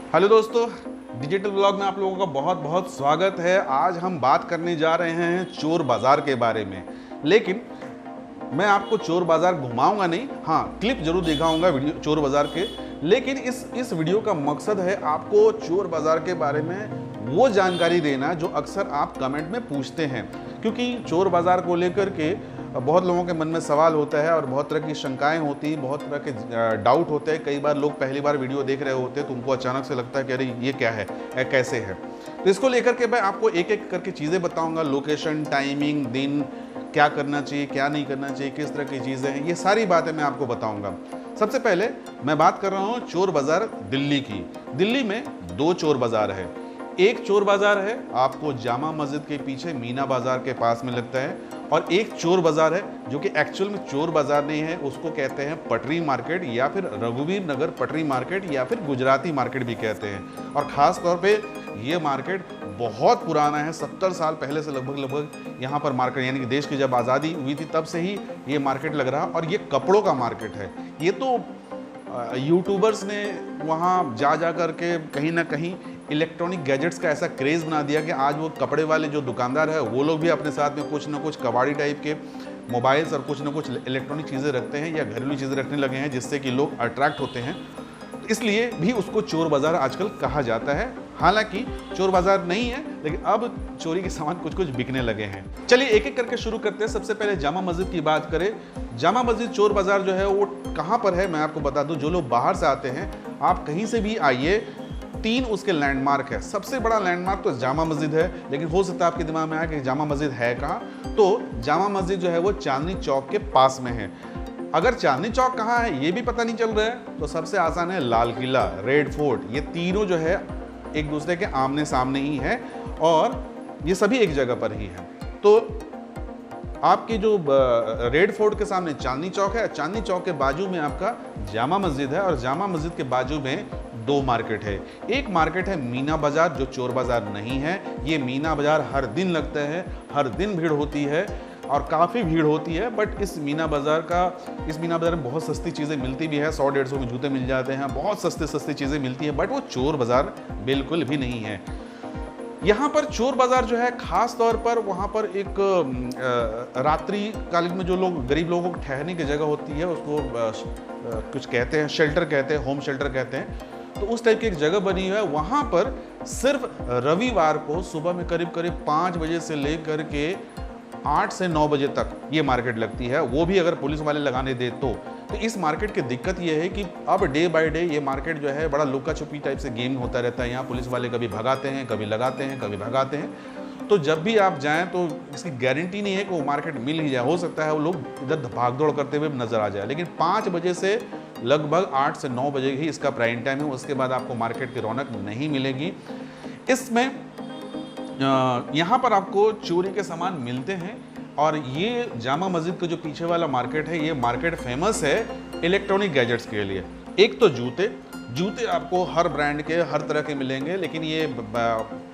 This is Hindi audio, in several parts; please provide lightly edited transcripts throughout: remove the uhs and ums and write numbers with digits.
हेलो दोस्तों, डिजिटल ब्लॉग में आप लोगों का बहुत बहुत स्वागत है। आज हम बात करने जा रहे हैं चोर बाज़ार के बारे में। लेकिन मैं आपको चोर बाज़ार घुमाऊंगा नहीं, हाँ क्लिप जरूर दिखाऊंगा वीडियो चोर बाज़ार के। लेकिन इस वीडियो का मकसद है आपको चोर बाज़ार के बारे में वो जानकारी देना जो अक्सर आप कमेंट में पूछते हैं। क्योंकि चोर बाज़ार को लेकर के बहुत लोगों के मन में सवाल होता है और बहुत तरह की शंकाएं होती हैं, बहुत तरह के डाउट होते हैं। कई बार लोग पहली बार वीडियो देख रहे होते हैं तो उनको अचानक से लगता है कि अरे ये क्या है, कैसे है। तो इसको लेकर के मैं आपको एक एक करके चीज़ें बताऊंगा। लोकेशन, टाइमिंग, दिन, क्या करना चाहिए, क्या नहीं करना चाहिए, किस तरह की चीज़ें हैं, ये सारी बातें मैं आपको बताऊंगा। सबसे पहले मैं बात कर रहा हूँ चोर बाज़ार दिल्ली की। दिल्ली में दो चोर बाज़ार है। एक चोर बाज़ार है आपको जामा मस्जिद के पीछे मीना बाज़ार के पास में लगता है, और एक चोर बाज़ार है जो कि एक्चुअल में चोर बाज़ार नहीं है, उसको कहते हैं पटरी मार्केट या फिर रघुवीर नगर पटरी मार्केट या फिर गुजराती मार्केट भी कहते हैं। और ख़ास तौर पे ये मार्केट बहुत पुराना है, 70 साल पहले से लगभग यहाँ पर मार्केट, यानी कि देश की जब आज़ादी हुई थी तब से ही ये मार्केट लग रहा। और ये कपड़ों का मार्केट है। ये तो यूट्यूबर्स ने वहाँ जा करके कहीं ना कहीं इलेक्ट्रॉनिक गैजेट्स का ऐसा क्रेज़ बना दिया कि आज वो कपड़े वाले जो दुकानदार है वो लोग भी अपने साथ में कुछ ना कुछ कबाड़ी टाइप के मोबाइल्स और कुछ ना कुछ इलेक्ट्रॉनिक चीज़ें रखते हैं या घरेलू चीज़ें रखने लगे हैं, जिससे कि लोग अट्रैक्ट होते हैं। इसलिए भी उसको चोर बाज़ार आजकल कहा जाता है। हालांकि चोर बाज़ार नहीं है, लेकिन अब चोरी के सामान कुछ कुछ बिकने लगे हैं। चलिए एक एक करके शुरू करते हैं। सबसे पहले जामा मस्जिद की बात करें। जामा मस्जिद चोर बाज़ार जो है वो कहाँ पर है मैं आपको बता दूं। जो लोग बाहर से आते हैं, आप कहीं से भी आइए, 3 उसके लैंडमार्क है। सबसे बड़ा लैंडमार्क तो जामा मस्जिद है, लेकिन हो सकता है आपके दिमाग में आए कि जामा मस्जिद है कहाँ। तो जामा मस्जिद जो है वो चांदनी चौक के पास में है। अगर चांदनी चौक कहाँ है ये भी पता नहीं चल रहा है तो सबसे आसान है लाल किला, रेड फोर्ट। ये तीनों जो है एक दूसरे के आमने सामने ही है और ये सभी एक जगह पर ही है। तो आपकी जो रेड फोर्ट के सामने चांदनी चौक है, चांदनी चौक के बाजू में आपका जामा मस्जिद है, और जामा मस्जिद के बाजू में 2 मार्केट है। एक मार्केट है मीना बाज़ार जो चोर बाज़ार नहीं है। ये मीना बाज़ार हर दिन लगता है, हर दिन भीड़ होती है और काफ़ी भीड़ होती है। बट इस मीना बाज़ार में बहुत सस्ती चीज़ें मिलती भी है। 100-150 में जूते मिल जाते हैं, बहुत सस्ती चीज़ें मिलती है। बट वो चोर बाज़ार बिल्कुल भी नहीं है। यहाँ पर चोर बाज़ार जो है ख़ास तौर पर वहाँ पर एक रात्रि कालीन में जो लोग गरीब लोगों को ठहरने की जगह होती है, उसको कुछ कहते हैं, शेल्टर कहते हैं, होम शेल्टर कहते हैं। तो उस टाइप की एक जगह बनी हुई है। वहाँ पर सिर्फ रविवार को सुबह में करीब 5 बजे से लेकर के 8 से 9 बजे तक ये मार्केट लगती है, वो भी अगर पुलिस वाले लगाने दे तो। इस मार्केट की दिक्कत ये है कि अब डे बाय डे ये मार्केट जो है बड़ा लुका छुपी टाइप से गेम होता रहता है। यहाँ पुलिस वाले कभी भगाते हैं, कभी लगाते हैं, कभी भगाते हैं। तो जब भी आप जाएं तो इसकी गारंटी नहीं है कि वो मार्केट मिल ही जाए। हो सकता है वो लोग इधर भागदौड़ करते हुए नजर आ जाए, लेकिन 5 बजे से लगभग 8 से 9 बजे ही इसका प्राइम टाइम है। उसके बाद आपको मार्केट की रौनक नहीं मिलेगी। इसमें यहाँ पर आपको चोरी के सामान मिलते हैं। और ये जामा मस्जिद का जो पीछे वाला मार्केट है, ये मार्केट फेमस है इलेक्ट्रॉनिक गैजेट्स के लिए। एक तो जूते आपको हर ब्रांड के हर तरह के मिलेंगे, लेकिन ये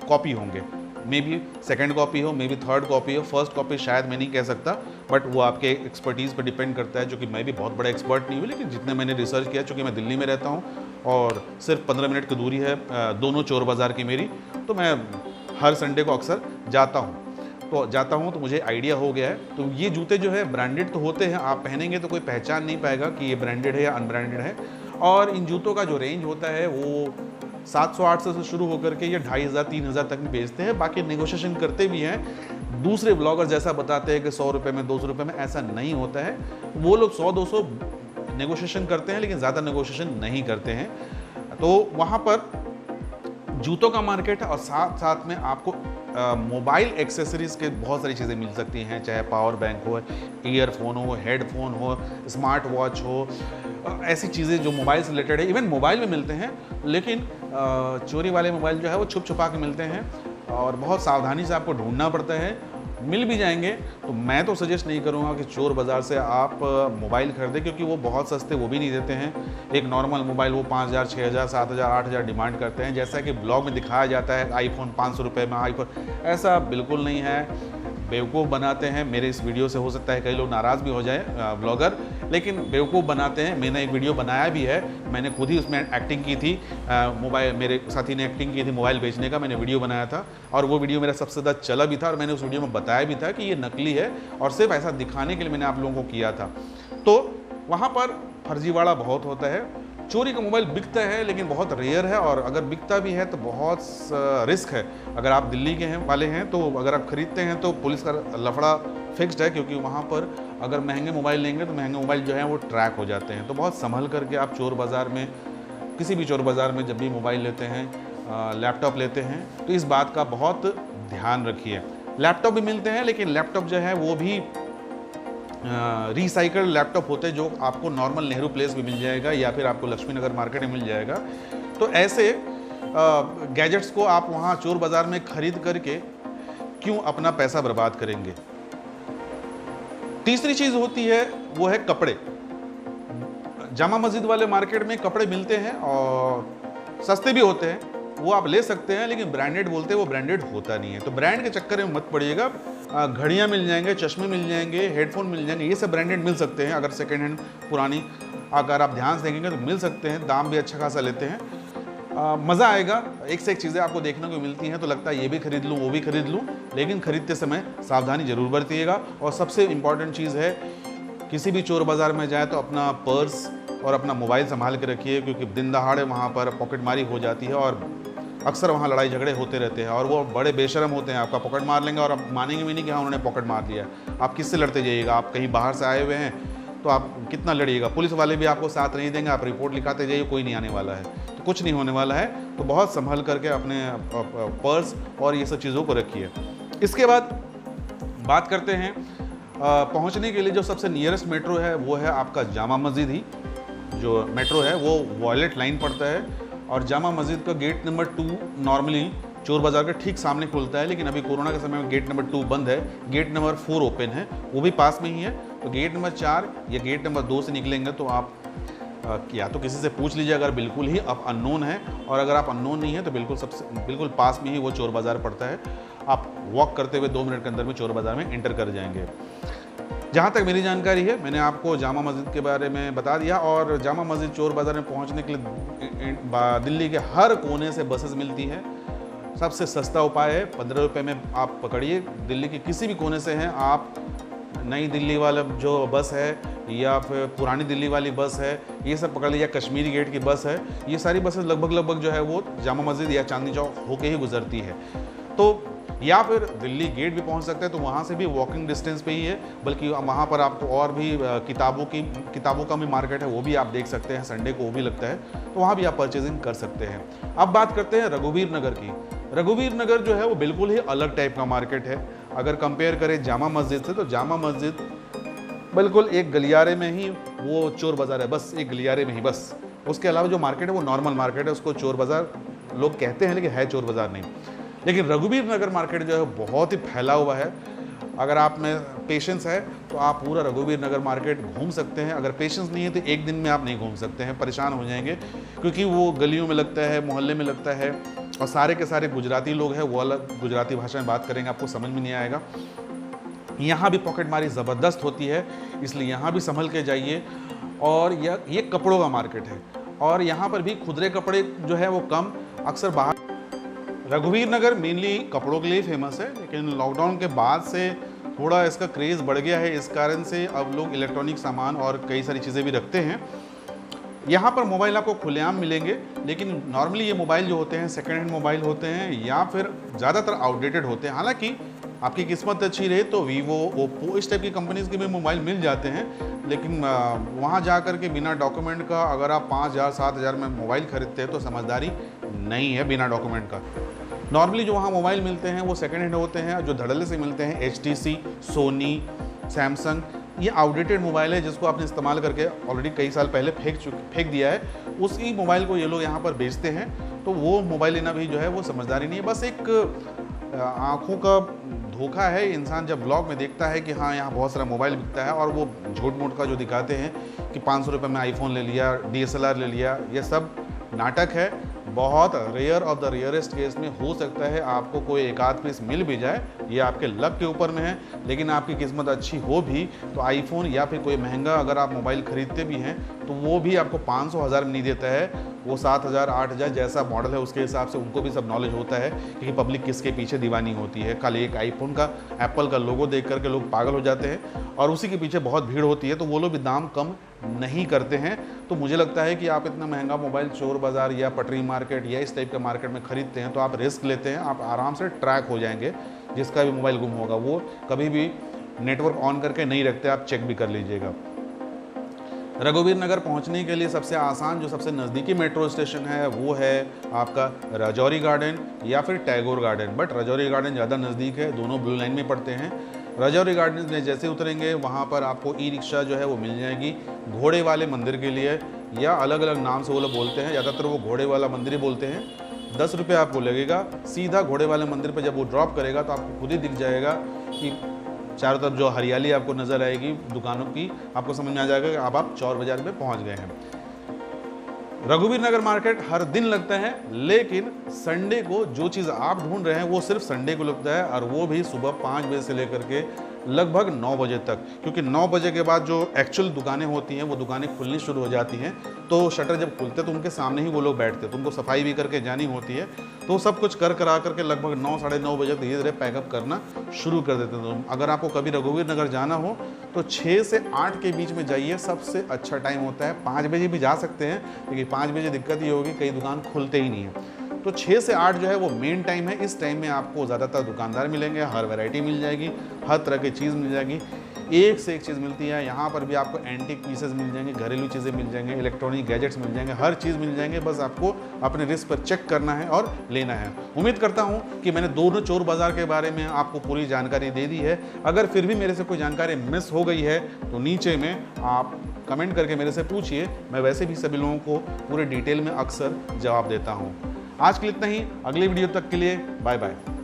कॉपी होंगे। मे बी सेकेंड कॉपी हो, मे बी थर्ड कॉपी हो, फर्स्ट कॉपी शायद मैं नहीं कह सकता, बट वो आपके एक्सपर्टीज़ पर डिपेंड करता है। जो कि मैं भी बहुत बड़ा एक्सपर्ट नहीं हूँ, लेकिन जितने मैंने रिसर्च किया, चूँकि मैं दिल्ली में रहता हूँ और सिर्फ 15 मिनट की दूरी है दोनों चोर बाज़ार की मेरी, तो मैं हर संडे को अक्सर जाता हूँ तो मुझे आइडिया हो गया है। तो ये जूते जो है ब्रांडेड तो होते हैं, आप पहनेंगे तो कोई पहचान नहीं पाएगा कि ये ब्रांडेड है या अनब्रांडेड है। और इन जूतों का जो रेंज होता है वो 700-800 से शुरू होकर के ये 2500-3000 तक भी बेचते हैं। बाकी नेगोशिएशन करते भी हैं। दूसरे ब्लॉगर जैसा बताते हैं कि 100 रुपये में, 200 रुपये में, ऐसा नहीं होता है। वो लोग 100-200 नेगोशिएशन करते हैं, लेकिन ज़्यादा नेगोशिएशन नहीं करते हैं। तो वहाँ पर जूतों का मार्केट है और साथ साथ में आपको मोबाइल एक्सेसरीज़ के बहुत सारी चीज़ें मिल सकती हैं, चाहे पावर बैंक हो, ईयरफोन हो, हेडफोन हो, स्मार्ट वॉच हो, ऐसी चीज़ें जो मोबाइल से रिलेटेड है। इवन मोबाइल में मिलते हैं, लेकिन चोरी वाले मोबाइल जो है वो छुप छुपा के मिलते हैं और बहुत सावधानी से आपको ढूंढना पड़ता है। मिल भी जाएंगे तो मैं तो सजेस्ट नहीं करूँगा कि चोर बाज़ार से आप मोबाइल खरीदें, क्योंकि वो बहुत सस्ते वो भी नहीं देते हैं। एक नॉर्मल मोबाइल वो 5000, 6000, 7000, 8000 डिमांड करते हैं। जैसा कि ब्लॉग में दिखाया जाता है आईफोन 500 रुपये में आईफोन, ऐसा बिल्कुल नहीं है। बेवकूफ़ बनाते हैं। मेरे इस वीडियो से हो सकता है कई लोग नाराज़ भी हो जाए ब्लॉगर, लेकिन बेवकूफ़ बनाते हैं। मैंने एक वीडियो बनाया भी है, मैंने खुद ही उसमें एक्टिंग की थी। मोबाइल, मेरे साथी ने एक्टिंग की थी मोबाइल बेचने का, मैंने वीडियो बनाया था और वो वीडियो मेरा सबसे ज़्यादा चला भी था और मैंने उस वीडियो में बताया भी था कि ये नकली है और सिर्फ ऐसा दिखाने के लिए मैंने आप लोगों को किया था। तो वहाँ पर फर्जीवाड़ा बहुत होता है। चोरी का मोबाइल बिकता है लेकिन बहुत रेयर है, और अगर बिकता भी है तो बहुत रिस्क है। अगर आप दिल्ली के हैं वाले हैं तो अगर आप खरीदते हैं तो पुलिस का लफड़ा फिक्स्ड है, क्योंकि वहाँ पर अगर महंगे मोबाइल लेंगे तो महंगे मोबाइल जो है वो ट्रैक हो जाते हैं। तो बहुत संभल करके आप चोर बाज़ार में, किसी भी चोर बाज़ार में जब भी मोबाइल लेते हैं, लैपटॉप लेते हैं, तो इस बात का बहुत ध्यान रखिए। लैपटॉप भी मिलते हैं लेकिन लैपटॉप जो है वो भी रिसाइकल्ड लैपटॉप होते हैं, जो आपको नॉर्मल नेहरू प्लेस भी मिल जाएगा या फिर आपको लक्ष्मी नगर मार्केट में मिल जाएगा। तो ऐसे गैजेट्स को आप वहाँ चोर बाज़ार में खरीद करके क्यों अपना पैसा बर्बाद करेंगे। तीसरी चीज़ होती है वो है कपड़े। जामा मस्जिद वाले मार्केट में कपड़े मिलते हैं और सस्ते भी होते हैं, वो आप ले सकते हैं, लेकिन ब्रांडेड बोलते हैं, वो ब्रांडेड होता नहीं है। तो ब्रांड के चक्कर में मत पड़िएगा। घड़ियाँ मिल जाएंगे, चश्मे मिल जाएंगे, हेडफोन मिल जाएंगे, ये सब ब्रांडेड मिल सकते हैं। अगर सेकेंड हैंड पुरानी अगर आप ध्यान से देखेंगे तो मिल सकते हैं, दाम भी अच्छा खासा लेते हैं। मज़ा आएगा, एक से एक चीज़ें आपको देखने को मिलती हैं, तो लगता है ये भी खरीद लूँ वो भी खरीद लूँ, लेकिन खरीदते समय सावधानी जरूर बरतिएगा। और सबसे इम्पॉर्टेंट चीज़ है, किसी भी चोर बाज़ार में जाए तो अपना पर्स और अपना मोबाइल संभाल के रखिए, क्योंकि दिन दहाड़े वहाँ पर पॉकेटमारी हो जाती है और अक्सर वहाँ लड़ाई झगड़े होते रहते हैं और वो बड़े बेशरम होते हैं। आपका पॉकेट मार लेंगे और आप मानेंगे भी नहीं कि हाँ उन्होंने पॉकेट मार लिया। आप किससे लड़ते जाइएगा, आप कहीं बाहर से आए हुए हैं तो आप कितना लड़िएगा, पुलिस वाले भी आपको साथ नहीं देंगे, आप रिपोर्ट लिखाते जाइए, कोई नहीं आने वाला है, तो कुछ नहीं होने वाला है। तो बहुत संभल करके अपने पर्स और ये सब चीज़ों को रखिए। इसके बाद बात करते हैं पहुँचने के लिए जो सबसे नियरेस्ट मेट्रो है वो है आपका जामा मस्जिद ही। जो मेट्रो है वो वॉयलेट लाइन पड़ता है और जामा मस्जिद का गेट नंबर 2 नॉर्मली चोर बाज़ार के ठीक सामने खुलता है, लेकिन अभी कोरोना के समय में गेट नंबर 2 बंद है, गेट नंबर 4 ओपन है, वो भी पास में ही है। तो गेट नंबर 4 या गेट नंबर 2 से निकलेंगे तो आप या तो किसी से पूछ लीजिए अगर बिल्कुल ही आप अननोन है, और अगर आप अननोन नहीं है तो बिल्कुल पास में ही वो चोर बाज़ार पड़ता है। आप वॉक करते हुए 2 मिनट के अंदर में चोर बाज़ार में एंटर कर जाएंगे। जहाँ तक मेरी जानकारी है, मैंने आपको जामा मस्जिद के बारे में बता दिया। और जामा मस्जिद चोर बाज़ार में पहुँचने के लिए दिल्ली के हर कोने से बसेस मिलती है। सबसे सस्ता उपाय है, 15 रुपये में आप पकड़िए, दिल्ली के किसी भी कोने से हैं आप। नई दिल्ली वाला जो बस है या फिर पुरानी दिल्ली वाली बस है, ये सब पकड़ लीजिए, कश्मीरी गेट की बस है, ये सारी बसेस लगभग जो है वो जामा मस्जिद या चांदनी चौक होके ही गुजरती है। तो या फिर दिल्ली गेट भी पहुंच सकते हैं, तो वहाँ से भी वॉकिंग डिस्टेंस पे ही है। बल्कि वहाँ पर आपको और भी किताबों का भी मार्केट है, वो भी आप देख सकते हैं, संडे को वो भी लगता है, तो वहाँ भी आप परचेजिंग कर सकते हैं। अब बात करते हैं रघुवीर नगर की। रघुवीर नगर जो है वो बिल्कुल ही अलग टाइप का मार्केट है। अगर कंपेयर करें जामा मस्जिद से, तो जामा मस्जिद बिल्कुल एक गलियारे में ही वो चोर बाज़ार है, बस एक गलियारे में ही बस। उसके अलावा जो मार्केट है वो नॉर्मल मार्केट है, उसको चोर बाज़ार लोग कहते हैं लेकिन है चोर बाज़ार नहीं। लेकिन रघुवीर नगर मार्केट जो है बहुत ही फैला हुआ है। अगर आप में पेशेंस है तो आप पूरा रघुवीर नगर मार्केट घूम सकते हैं। अगर पेशेंस नहीं है तो एक दिन में आप नहीं घूम सकते हैं, परेशान हो जाएंगे, क्योंकि वो गलियों में लगता है, मोहल्ले में लगता है, और सारे के सारे गुजराती लोग हैं, वो अलग गुजराती भाषा में बात करेंगे, आपको समझ में नहीं आएगा। यहाँ भी पॉकेटमारी ज़बरदस्त होती है, इसलिए यहाँ भी संभल के जाइए। और ये कपड़ों का मार्केट है और यहाँ पर भी खुदरे कपड़े जो है वो कम, अक्सर बाहर। रघुवीर नगर मेनली कपड़ों के लिए फेमस है, लेकिन लॉकडाउन के बाद से थोड़ा इसका क्रेज़ बढ़ गया है। इस कारण से अब लोग इलेक्ट्रॉनिक सामान और कई सारी चीज़ें भी रखते हैं। यहाँ पर मोबाइल आपको खुलेआम मिलेंगे, लेकिन नॉर्मली ये मोबाइल जो होते हैं सेकेंड हैंड मोबाइल होते हैं या फिर ज़्यादातर आउटडेटेड होते हैं। हालांकि आपकी किस्मत अच्छी रहे तो वीवो, ओप्पो, इस टाइप की कंपनीज़ के भी मोबाइल मिल जाते हैं, लेकिन वहाँ जा कर के बिना डॉक्यूमेंट का अगर आप 5,000 7,000 में मोबाइल खरीदते हैं तो समझदारी नहीं है बिना डॉक्यूमेंट का। नॉर्मली जो वहाँ मोबाइल मिलते हैं वो सेकेंड हैंड होते हैं, जो धड़ल्ले से मिलते हैं HTC, सोनी, सैमसंग, ये आउटडेटेड मोबाइल है जिसको आपने इस्तेमाल करके ऑलरेडी कई साल पहले फेंक दिया है, उसी मोबाइल को ये लोग यहाँ पर बेचते हैं। तो वो मोबाइल लेना भी जो है वो समझदारी नहीं है, बस एक आँखों का धोखा है। इंसान जब ब्लॉग में देखता है कि हाँ यहाँ बहुत सारा मोबाइल बिकता है और वो झूठ मूठ का जो दिखाते हैं कि 500 रुपये में आईफोन ले लिया, DSLR ले लिया, ये सब नाटक है। बहुत rare of the rarest case में हो सकता है आपको कोई एक आध पीस मिल भी जाए, ये आपके लक के ऊपर में है। लेकिन आपकी किस्मत अच्छी हो भी तो आईफोन या फिर कोई महंगा अगर आप मोबाइल खरीदते भी हैं तो वो भी आपको 500-1000 में नहीं देता है, वो 7000 8000 जैसा मॉडल है उसके हिसाब से उनको भी सब नॉलेज होता है कि पब्लिक किसके पीछे दीवानी होती है। खाली एक आईफोन का एप्पल का लोगो देख करके लोग पागल हो जाते हैं और उसी के पीछे बहुत भीड़ होती है, तो वो लोग भी दाम कम नहीं करते हैं। तो मुझे लगता है कि आप इतना महंगा मोबाइल चोर बाज़ार या पटरी मार्केट या इस टाइप के मार्केट में खरीदते हैं तो आप रिस्क लेते हैं, आप आराम से ट्रैक हो जाएंगे। जिसका भी मोबाइल गुम होगा वो कभी भी नेटवर्क ऑन करके नहीं रखते, आप चेक भी कर लीजिएगा। रघुवीर नगर पहुंचने के लिए सबसे आसान जो सबसे नज़दीकी मेट्रो स्टेशन है वो है आपका राजौरी गार्डन या फिर Tagore garden, but Rajouri garden ज़्यादा नज़दीक है, दोनों ब्लू लाइन में पड़ते हैं। राजौरी गार्डन में जैसे उतरेंगे वहाँ पर आपको ई रिक्शा जो है वो मिल जाएगी घोड़े वाले मंदिर के लिए, या अलग अलग नाम से वो लोग बोलते हैं, ज़्यादातर वो घोड़े वाला मंदिर ही बोलते हैं। 10 रुपये आपको लगेगा। सीधा घोड़े वाले मंदिर पर जब वो ड्रॉप करेगा तो आपको खुद ही दिख जाएगा कि चारों तरफ जो हरियाली आपको नज़र आएगी दुकानों की, आपको समझ में आ जाएगा कि अब आप चौर बाजार में पहुंच गए हैं। रघुवीर नगर मार्केट हर दिन लगता है, लेकिन संडे को जो चीज़ आप ढूंढ रहे हैं वो सिर्फ संडे को लगता है, और वो भी सुबह 5 बजे से लेकर के लगभग 9 बजे तक, क्योंकि 9 बजे के बाद जो एक्चुअल दुकानें होती हैं वो दुकानें खुलनी शुरू हो जाती हैं। तो शटर जब खुलते तो उनके सामने ही वो लोग बैठते, तो उनको सफाई भी करके जानी होती है। तो सब कुछ कर करा करके लगभग 9 साढ़े 9 बजे धीरे धीरे पैकअप करना शुरू कर देते हैं। तो अगर आपको कभी रघुवीर नगर जाना हो तो 6 से 8 के बीच में जाइए, सबसे अच्छा टाइम होता है। 5 बजे भी जा सकते हैं, क्योंकि 5 बजे दिक्कत ये होगी कई दुकान खुलते ही नहीं है। तो 6 से 8 जो है वो मेन टाइम है। इस टाइम में आपको ज़्यादातर दुकानदार मिलेंगे, हर वैरायटी मिल जाएगी, हर तरह की चीज़ मिल जाएगी, एक से एक चीज़ मिलती है। यहाँ पर भी आपको एंटीक पीसेस मिल जाएंगे, घरेलू चीज़ें मिल जाएंगे, इलेक्ट्रॉनिक गैजेट्स मिल जाएंगे, हर चीज़ मिल जाएंगे। बस आपको अपने रिस्क पर चेक करना है और लेना है। उम्मीद करता हूँ कि मैंने दोनों चोर बाज़ार के बारे में आपको पूरी जानकारी दे दी है। अगर फिर भी मेरे से कोई जानकारी मिस हो गई है तो नीचे में आप कमेंट करके मेरे से पूछिए, मैं वैसे भी सभी लोगों को पूरे डिटेल में अक्सर जवाब देता हूँ। आज के लिए इतना ही, अगली वीडियो तक के लिए बाय बाय।